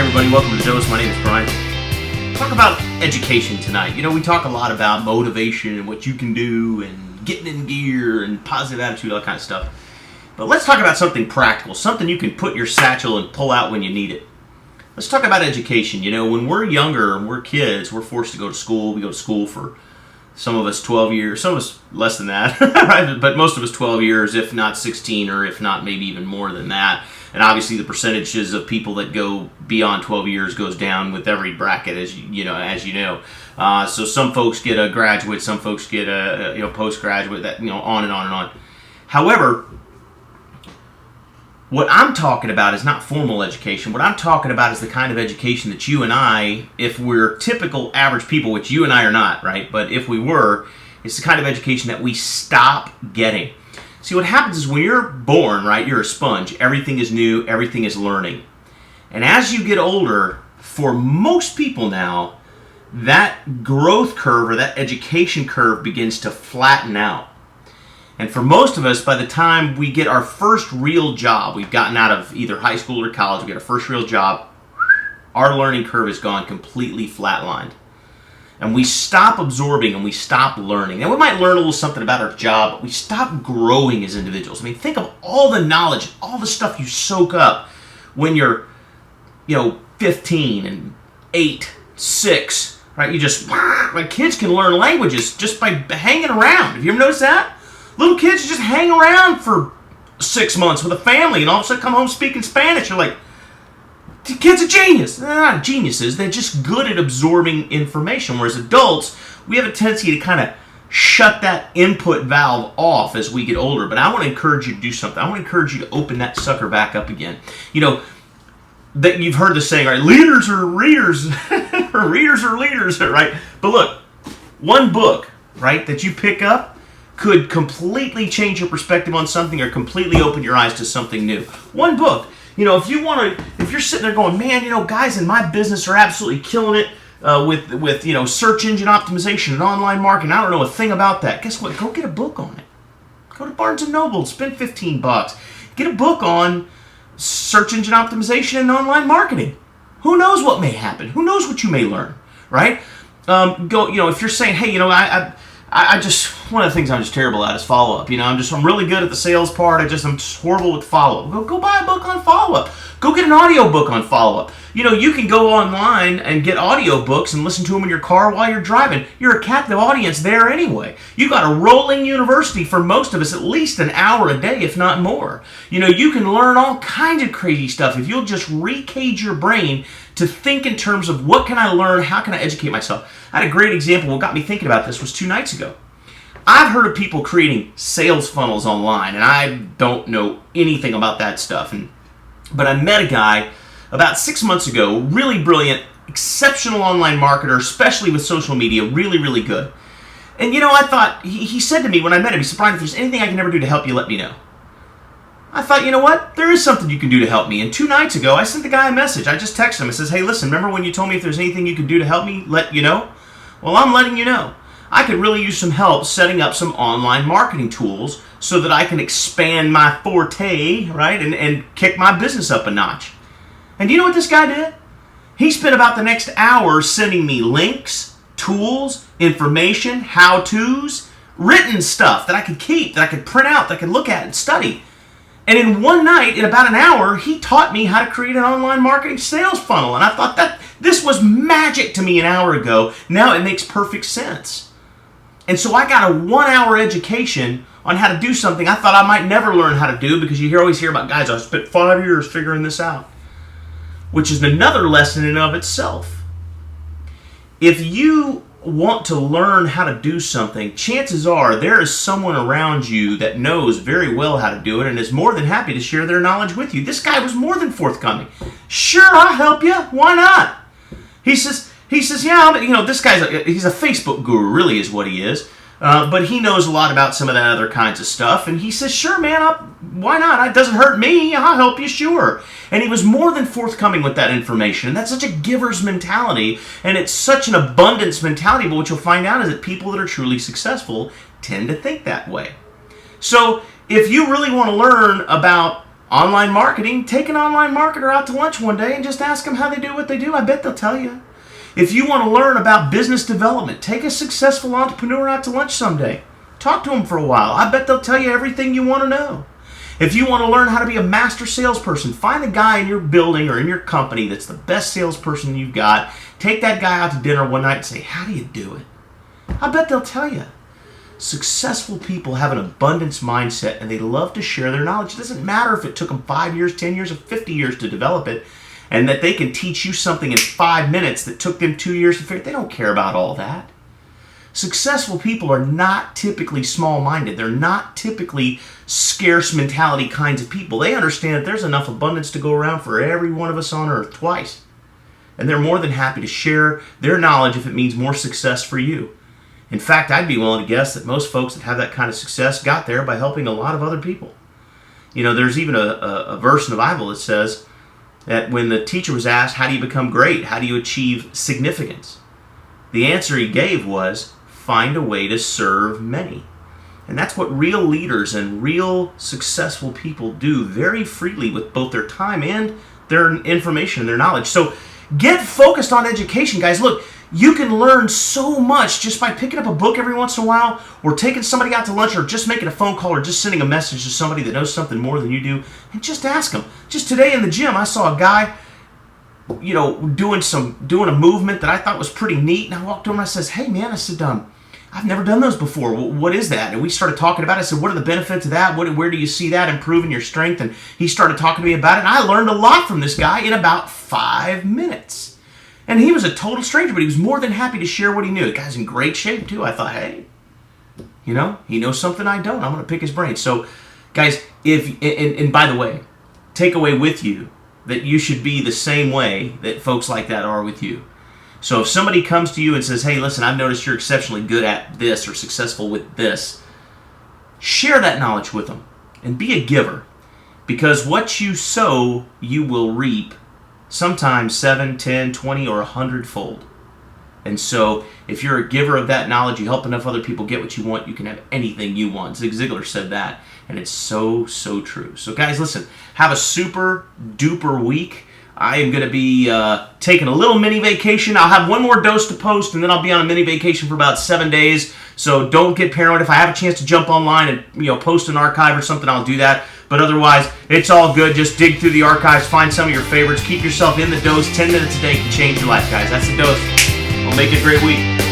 everybody. Welcome to the Dose. My name is Brian. Talk about education tonight. You know, we talk a lot about motivation and what you can do and getting in gear and positive attitude, all that kind of stuff. But let's talk about something practical, something you can put in your satchel and pull out when you need it. Let's talk about education. You know, when we're younger and we're kids, we're forced to go to school. We go to school for some of us 12 years, some of us less than that, right? But most of us 12 years, if not 16, or if not maybe even more than that. And obviously the percentages of people that go beyond 12 years goes down with every bracket, as you know. So some folks get a graduate, some folks get a postgraduate, that on and on and on. However, what I'm talking about is not formal education. What I'm talking about is the kind of education that you and I, if we're typical average people, which you and I are not, right? But if we were, it's the kind of education that we stop getting. See, what happens is when you're born, right, you're a sponge. Everything is new. Everything is learning. And as you get older, for most people now, that growth curve or that education curve begins to flatten out. And for most of us, by the time we get our first real job, we've gotten out of either high school or college, we get our first real job, our learning curve has gone completely flatlined. And we stop absorbing and we stop learning. And we might learn a little something about our job, but we stop growing as individuals. I mean, think of all the knowledge, all the stuff you soak up when you're, 15 and 8, 6, right? You just, like kids can learn languages just by hanging around. Have you ever noticed that? Little kids just hang around for 6 months with a family and all of a sudden come home speaking Spanish. You're like, the kid's a genius. They're not geniuses. They're just good at absorbing information. Whereas adults, we have a tendency to kind of shut that input valve off as we get older. But I want to encourage you to do something. I want to encourage you to open that sucker back up again. That you've heard the saying, right? Leaders are readers, or readers are leaders, right? But look, one book, right, that you pick up could completely change your perspective on something or completely open your eyes to something new. One book. If you're sitting there going, man, guys in my business are absolutely killing it with search engine optimization and online marketing. I don't know a thing about that. Guess what? Go get a book on it. Go to Barnes & Noble. Spend $15. Get a book on search engine optimization and online marketing. Who knows what may happen? Who knows what you may learn, right? If you're saying, hey, I just, one of the things I'm just terrible at is follow-up. I'm really good at the sales part. I'm just horrible with follow-up. Go buy a book on follow-up. Go get an audio book on follow-up. You can go online and get audio books and listen to them in your car while you're driving. You're a captive audience there anyway. You got a rolling university for most of us, at least an hour a day, if not more. You can learn all kinds of crazy stuff if you'll just recage your brain to think in terms of what can I learn, how can I educate myself. I had a great example. What got me thinking about this was 2 nights ago. I've heard of people creating sales funnels online, and I don't know anything about that stuff. But I met a guy about 6 months ago, really brilliant, exceptional online marketer, especially with social media, really, really good. And I thought, he said to me when I met him, he said, Brian, if there's anything I can ever do to help you, let me know. I thought, you know what? There is something you can do to help me. And 2 nights ago, I sent the guy a message. I just texted him. I says, hey, listen, remember when you told me if there's anything you can do to help me, let you know? Well, I'm letting you know. I could really use some help setting up some online marketing tools so that I can expand my forte, right, and kick my business up a notch. And do you know what this guy did? He spent about the next hour sending me links, tools, information, how-tos, written stuff that I could keep, that I could print out, that I could look at and study. And in one night, in about an hour, he taught me how to create an online marketing sales funnel. And I thought that this was magic to me an hour ago. Now it makes perfect sense. And so I got a 1-hour education on how to do something I thought I might never learn how to do, because you always hear about guys, I spent 5 years figuring this out, which is another lesson in and of itself. If you want to learn how to do something, chances are there is someone around you that knows very well how to do it and is more than happy to share their knowledge with you. This guy was more than forthcoming. Sure, I'll help you. Why not? He says, yeah, but this guy's he's a Facebook guru, really is what he is. But he knows a lot about some of that other kinds of stuff. And he says, sure, man, why not? It doesn't hurt me. I'll help you, sure. And he was more than forthcoming with that information. And that's such a giver's mentality. And it's such an abundance mentality. But what you'll find out is that people that are truly successful tend to think that way. So if you really want to learn about Online marketing, take an online marketer out to lunch one day and just ask them how they do what they do. I bet they'll tell you. If you want to learn about business development, take a successful entrepreneur out to lunch someday. Talk to them for a while. I bet they'll tell you everything you want to know. If you want to learn how to be a master salesperson, find a guy in your building or in your company that's the best salesperson you've got. Take that guy out to dinner one night and say, how do you do it? I bet they'll tell you. Successful people have an abundance mindset and they love to share their knowledge. It doesn't matter if it took them 5 years, 10 years, or 50 years to develop it, and that they can teach you something in 5 minutes that took them 2 years to figure. They don't care about all that. Successful people are not typically small-minded. They're not typically scarce mentality kinds of people. They understand that there's enough abundance to go around for every one of us on earth twice. And they're more than happy to share their knowledge if it means more success for you. In fact, I'd be willing to guess that most folks that have that kind of success got there by helping a lot of other people. You know, there's even a verse in the Bible that says that when the teacher was asked, how do you become great? How do you achieve significance? The answer he gave was, find a way to serve many. And that's what real leaders and real successful people do very freely with both their time and their information and their knowledge. So get focused on education, guys. Look, you can learn so much just by picking up a book every once in a while, or taking somebody out to lunch, or just making a phone call, or just sending a message to somebody that knows something more than you do, and just ask them. Just today in the gym, I saw a guy, you know, doing a movement that I thought was pretty neat, and I walked over and I says, hey man, I said, I've never done those before. What is that? And we started talking about it. I said, what are the benefits of that? Where do you see that improving your strength? And he started talking to me about it, and I learned a lot from this guy in about 5 minutes. And he was a total stranger, but he was more than happy to share what he knew. The guy's in great shape, too. I thought, hey, you know, he knows something I don't. I'm going to pick his brain. So, guys, and by the way, take away with you that you should be the same way that folks like that are with you. So if somebody comes to you and says, hey, listen, I've noticed you're exceptionally good at this or successful with this, share that knowledge with them and be a giver. Because what you sow, you will reap. Sometimes 7, 10, 20, or 100-fold. And so if you're a giver of that knowledge, you help enough other people get what you want, you can have anything you want. Zig Ziglar said that, and it's so, so true. So guys, listen, have a super duper week. I am going to be taking a little mini vacation. I'll have one more dose to post, and then I'll be on a mini vacation for about 7 days. So don't get paranoid. If I have a chance to jump online and post an archive or something, I'll do that. But otherwise, it's all good. Just dig through the archives, find some of your favorites, keep yourself in the dose. 10 minutes a day can change your life, guys. That's the dose. We'll make it a great week.